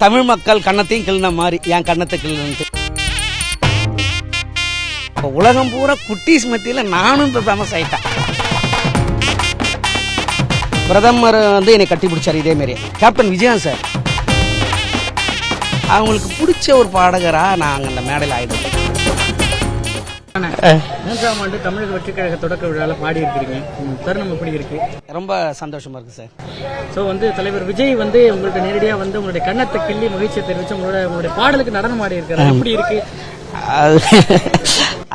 தமிழ் மக்கள் கண்ணத்தையும் கிள்ளின மாதிரி என் கண்ணத்தை கிள்ளுன்ட்டு இப்போ உலகம் பூரா குட்டீஸ் மத்தியில் நானும் இப்போ ஃபேமஸ் ஆயிட்டேன். பிரதமர் என்னை கட்டி பிடிச்சார் இதே மாதிரி. கேப்டன் விஜயன் சார் அவங்களுக்கு பிடிச்ச ஒரு பாடகராக நாங்கள் அந்த மேடையில் ஆயிடுவோம். 3ஆம் ஆண்டு தமிழக வெற்றி கழக தொடக்க விழாவில் பாடி இருக்கிறீங்க. தருணம் எப்படி இருக்கு? ரொம்ப சந்தோஷமா இருக்கு சார். ஸோ தலைவர் விஜய் உங்கள்கிட்ட நேரடியாக உங்களுடைய கண்ணத்தை கிள்ளி மகிழ்ச்சியை தெரிவிச்சு உங்களுடைய பாடலுக்கு நடனம் ஆடி இருக்கிறார். எப்படி இருக்கு?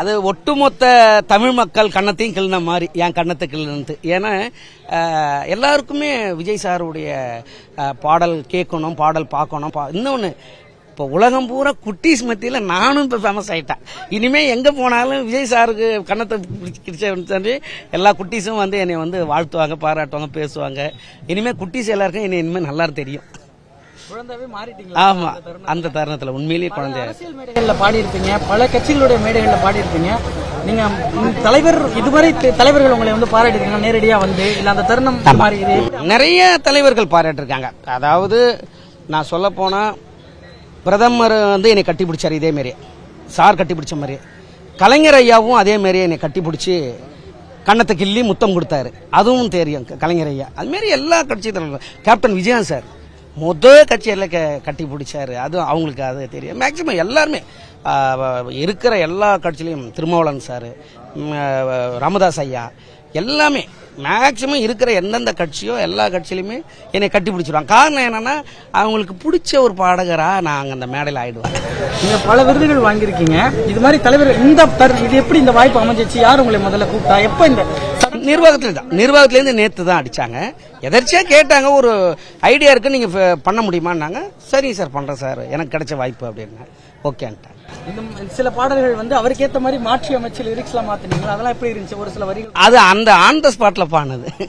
அது ஒட்டுமொத்த தமிழ் மக்கள் கண்ணத்தையும் கிள்ளின மாதிரி என் கண்ணத்தை கிள்ளுன்ட்டு. ஏன்னா எல்லாருக்குமே விஜய் சாருடைய பாடல் கேட்கணும், பாடல் பார்க்கணும். இன்னொன்று, இப்போ உலகம் பூரா குட்டீஸ் மத்தியில் நானும் இப்போ ஃபேமஸ் ஆகிட்டேன். இனிமேல் எங்கே போனாலும் விஜய் சாருக்கு கண்ணத்தை பிடிச்சி எல்லா குட்டீஸும் என்னை வாழ்த்துவாங்க, பாராட்டுவாங்க, பேசுவாங்க. இனிமேல் குட்டீஸ் எல்லாருக்கும் என்னை இனிமேல் நல்லா தெரியும். குழந்தைவே மாறிட்டீங்க. ஆமா, அந்த தருணத்தில் உண்மையிலேயே குழந்தை. அரசியல் மேடைகளில் பாடி இருப்பீங்க, பல கட்சிகளுடைய மேடைகளில் பாடி இருப்பீங்க. நீங்க தலைவர் இதுவரை தலைவர்கள் உங்களை பாராட்டிருக்காங்க நேரடியா இல்ல அந்த தருணம் மாதிரி? நிறைய தலைவர்கள் பாராட்டிருக்காங்க. அதாவது நான் சொல்ல போனா பிரதமர் என்னை கட்டி பிடிச்சார் இதே மாதிரி, சார் கட்டி பிடிச்ச மாதிரி. கலைஞர் ஐயாவும் அதே மாதிரி என்னை கட்டி பிடிச்சி கண்ணத்தை கிள்ளி முத்தம் கொடுத்தாரு. அதுவும் தெரியும் கலைஞர் ஐயா. அதுமாரி எல்லா கட்சி தலைவர்கள். கேப்டன் விஜயன் சார் கட்சியில் கட்டி பிடிச்சாரு. அதுவும் அவங்களுக்கு அது தெரியும். மேக்சிமம் எல்லாருமே இருக்கிற எல்லா கட்சியிலையும் திருமாவளவன் சார், ராமதாஸ் ஐயா எல்லாமே மேக்சிமம் இருக்கிற எந்தெந்த கட்சியோ எல்லா கட்சியிலுமே என்னை கட்டி பிடிச்சிருவாங்க. காரணம் என்னன்னா அவங்களுக்கு பிடிச்ச ஒரு பாடகராக நாங்கள் அந்த மேடையில் ஆயிடுவோம். நீங்க பல விருதுகள் வாங்கியிருக்கீங்க. இது மாதிரி தலைவர் இது எப்படி இந்த வாய்ப்பு அமைஞ்சிச்சு? யார் உங்களை முதல்ல கூப்பிட்டா? எப்ப? இந்த நிர்வாகத்திலேருந்து நேற்று தான் அடிச்சாங்க. எதர்ச்சியா கேட்டாங்க, ஒரு ஐடியா இருக்கு, நீங்க பண்ண முடியுமான்னாங்க. சரிங்க சார், பண்றேன் சார், எனக்கு கிடைச்ச வாய்ப்பு அப்படின்னு ஓகேன்ட்டாங்க. இந்த சில பாடல்கள் அவருக்கு ஏற்ற மாதிரி மாற்றி அமைச்சு லிரிக்ஸ்லாம் மாத்தினீங்களா? அதெல்லாம் எப்படி இருந்துச்சு? ஒரு சில வரிகள் அது அந்த ஆன் த ஸ்பாட்ல பானது.